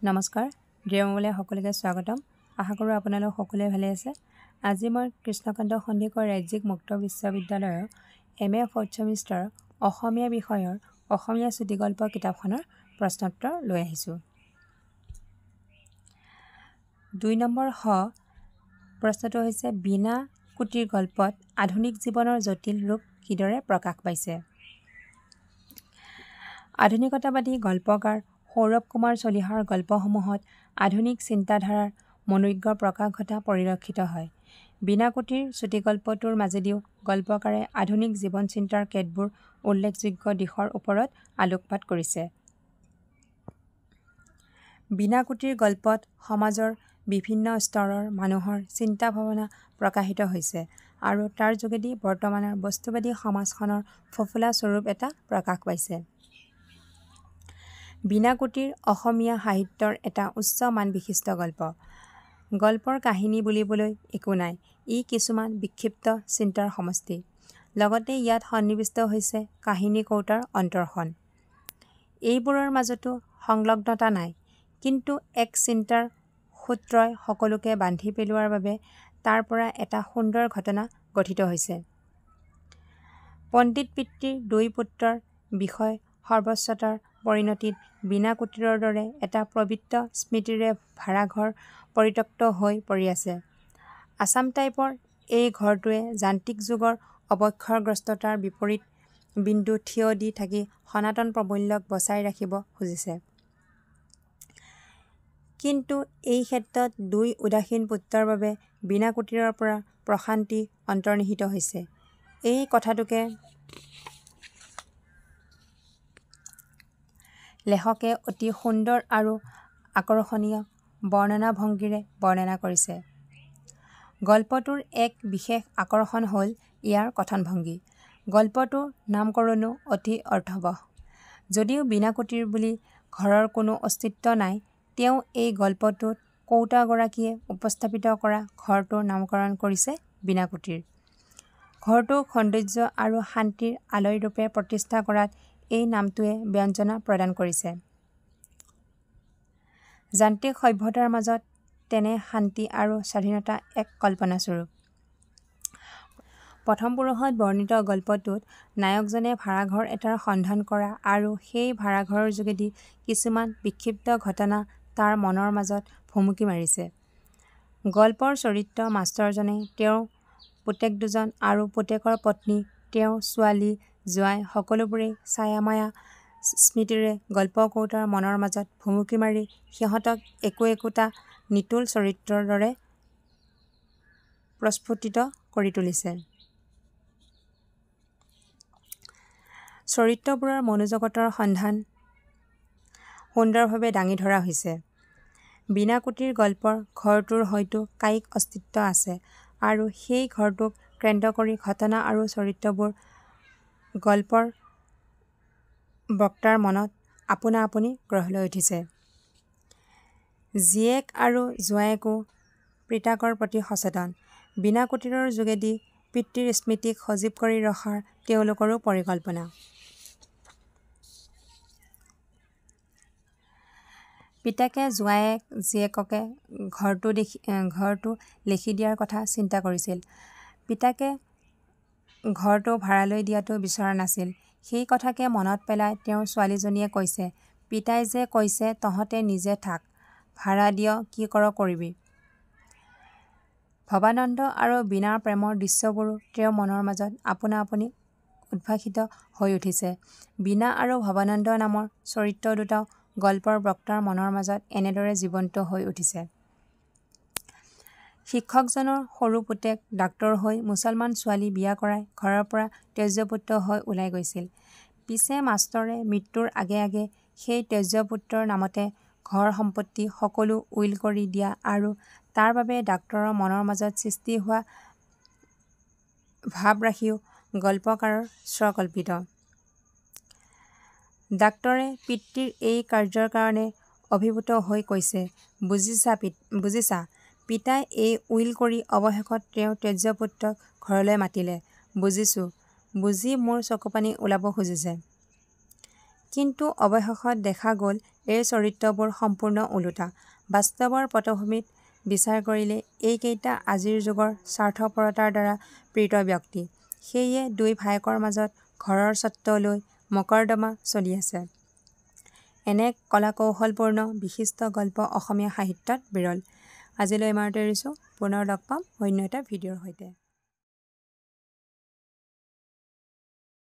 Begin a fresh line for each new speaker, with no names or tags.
নমস্কাৰ ড্ৰিমলে সকলোকে স্বাগতম আশা কৰো আপোনালোক সকলোৱে ভালে আছে আজি মই কৃষ্ণকান্ত সন্দিকৈ ৰাজ্যিক মুক্ত বিশ্ববিদ্যালয়ৰ এমএ 4th সেমিষ্টাৰ অসমীয়া বিষয়ৰ অসমীয়া চুটিগল্প কিতাপখনৰ প্ৰশ্নোত্তৰ লৈ আহিছো 2 নম্বৰ হ প্ৰশ্নটো হৈছে বিনা কুটিৰ গল্পত আধুনিক জীৱনৰ জটিল ৰূপ কিদৰে প্ৰকাশ পাইছে আধুনিকতাবাদী গল্পকাৰ সৌৰভ কুমাৰ চলিহাৰ গল্পসমূহত আধুনিক চিন্তাধাৰাৰ মনোজ্ঞ প্ৰকাশ ঘটা পৰিলক্ষিত হয়। বিনাকুটিৰ চুটিগল্পটোৰ মাজেদিও গল্পকাৰে আধুনিক জীৱন চিন্তাৰ কেতবোৰ উল্লেখযোগ্য দিশৰ ওপৰত আলোকপাত কৰিছে। বিনাকুটিৰ গল্পত সমাজৰ বিভিন্ন স্তৰৰ মানুহৰ চিন্তা ভাৱনা প্ৰকাশিত হৈছে আৰু তাৰ যোগেদি বৰ্তমানৰ বস্তুবাদী সমাজখনৰ ফফুলা স্বৰূপ এটা প্ৰকাশ পাইছে। বিনাকুটিৰ অসমীয়া সাহিত্যৰ এটা উচ্চ মান বিশিষ্ট গল্প। গল্পৰ কাহিনী বুলিবলৈ একো নাই, ই কিছুমান বিক্ষিপ্ত চিন্তাৰ সমষ্টি। লগতে ইয়াত সন্নিৱিষ্ট হৈছে কাহিনী কৌটাৰ অন্তৰ্ষণ। এইবোৰৰ মাজতো সংলগ্নতা নাই, কিন্তু এক চিন্তাৰ সূত্ৰই সকলোকে বান্ধি পেলোৱাৰ বাবে তাৰ পৰা এটা সুন্দৰ ঘটনা গঠিত হৈছে। পণ্ডিত পিতৃৰ 2 পুত্ৰৰ বিষয় সৰ্বস্বতাৰ পৰিণতিত বিনাকুটিৰৰ দৰে এটা পবিত্ৰ স্মৃতিৰে ভাড়াঘৰ পৰিত্যক্ত হৈ পৰি আছে। আছাম টাইপৰ এই ঘৰটোৱে যান্ত্ৰিক যুগৰ অৱক্ষয়গ্ৰস্ততাৰ বিপৰীত বিন্দু থিয় দি থাকি সনাতন প্ৰমূল্যক বচাই ৰাখিব খুজিছে। কিন্তু এই ক্ষেত্ৰত 2 উদাসীন পুত্ৰৰ বাবে বিনাকুটিৰৰ পৰা প্ৰশান্তি অন্তৰ্নিহিত হৈছে। এই কথাটোকে লেখকে অতি সুন্দৰ আৰু আকৰ্ষণীয় বৰ্ণনা ভংগীৰে বৰ্ণনা কৰিছে। গল্পটোৰ এক বিশেষ আকৰ্ষণ হ'ল ইয়াৰ কথনভংগী। গল্পটোৰ নামকৰণো অতি অৰ্থবহ। যদিও বিনাকুটিৰ বুলি ঘৰৰ কোনো অস্তিত্ব নাই, তেওঁ এই গল্পটোত কৌটাগৰাকীয়ে উপস্থাপিত কৰা ঘৰটোৰ নামকৰণ কৰিছে বিনাকুটিৰ। ঘৰটোক সৌন্দৰ্য আৰু শান্তিৰ আলয়ৰূপে প্ৰতিষ্ঠা কৰাত এই নামটোৱে ব্যঞ্জনা প্ৰদান কৰিছে। যান্ত্ৰিক সভ্যতাৰ মাজত তেনে শান্তি আৰু স্বাধীনতা এক কল্পনাস্বৰূপ। প্ৰথম পুৰুষত বৰ্ণিত গল্পটোত নায়কজনে ভাড়াঘৰ এটাৰ সন্ধান কৰা আৰু সেই ভাড়াঘৰৰ যোগেদি কিছুমান বিক্ষিপ্ত ঘটনা তাৰ মনৰ মাজত ভুমুকি মাৰিছে। গল্পৰ চৰিত্ৰ মাষ্টৰজনে তেওঁৰ পুতেক 2জন আৰু পুতেকৰ পত্নী, তেওঁৰ ছোৱালী, জোঁৱাই সকলোবোৰেই ছায়ামায়া স্মৃতিৰে গল্পকৌটাৰ মনৰ মাজত ভুমুকি মাৰি সিহঁতক একো-একোটা নিটোল চৰিত্ৰৰ দৰে প্ৰস্ফুটিত কৰি তুলিছে। চৰিত্ৰবোৰৰ মনোজগতৰ সন্ধান সুন্দৰভাৱে দাঙি ধৰা হৈছে। বিনাকুটিৰ গল্পৰ ঘৰটোৰ হয়তো কায়িক অস্তিত্ব আছে আৰু সেই ঘৰটোক কেন্দ্ৰ কৰি ঘটনা আৰু চৰিত্ৰবোৰ গল্পৰ বক্তাৰ মনত আপোনা আপুনি গঢ় লৈ উঠিছে। জীয়েক আৰু জোঁৱায়েকো পিতাকৰ প্ৰতি সচেতন। বিনাকুটিৰৰ যোগেদি পিতৃৰ স্মৃতিক সজীৱ কৰি ৰখাৰ তেওঁলোকৰো পৰিকল্পনা। পিতাকে জীয়েককে ঘৰটো লিখি দিয়াৰ কথা চিন্তা কৰিছিল। পিতাকে ঘৰটো ভাড়ালৈ দিয়াটো বিচৰা নাছিল। সেই কথাকে মনত পেলাই তেওঁৰ ছোৱালীজনীয়ে কৈছে, পিতাই যে কৈছে তহঁতে নিজে থাক, ভাড়া দিয় কি কৰ কৰিবি। ভৱানন্দ আৰু বীণাৰ প্ৰেমৰ দৃশ্যবোৰো তেওঁৰ মনৰ মাজত আপোনা আপুনি উদ্ভাসিত হৈ উঠিছে। বীণা আৰু ভৱানন্দ নামৰ চৰিত্ৰ দুটাও গল্পৰ বক্তাৰ মনৰ মাজত এনেদৰে জীৱন্ত হৈ উঠিছে। শিক্ষকজনৰ সৰু পুতেক ডাক্তৰ হৈ মুছলমান ছোৱালী বিয়া কৰাই ঘৰৰ পৰা ত্যাজ্যপুত্ৰ হৈ ওলাই গৈছিল। পিছে মাষ্টৰে মৃত্যুৰ আগে সেই ত্যাজ্যপুত্ৰৰ নামতে ঘৰ সম্পত্তি সকলো উইল কৰি দিয়া আৰু তাৰ বাবে ডাক্তৰৰ মনৰ মাজত সৃষ্টি হোৱা ভাবৰাশিও গল্পকাৰৰ স্বকল্পিত। ডাক্তৰে পিতৃৰ এই কাৰ্যৰ কাৰণে অভিভূত হৈ কৈছে, বুজিছা পিতাই এই উইল কৰি অৱশেষত তেওঁৰ ত্যাজ্যপুত্ৰক ঘৰলৈ মাতিলে। বুজিছো, বুজি মোৰ চকুপানী ওলাব খুজিছে। কিন্তু অৱশেষত দেখা গ'ল এই চৰিত্ৰবোৰ সম্পূৰ্ণ ওলোটা। বাস্তৱৰ পটভূমিত বিচাৰ কৰিলে এইকেইটা আজিৰ যুগৰ স্বাৰ্থপৰতাৰ দ্বাৰা পীড়িত ব্যক্তি। সেয়ে দুই ভায়েকৰ মাজত ঘৰৰ স্বত্ব লৈ মকৰ্দমা চলি আছে। এনে কলাকৌশলপূৰ্ণ বিশিষ্ট গল্প অসমীয়া সাহিত্যত বিৰল। আজিলৈ ইমানতে এৰিছোঁ। পুনৰ লগ পাম অন্য এটা ভিডিঅ'ৰ সৈতে।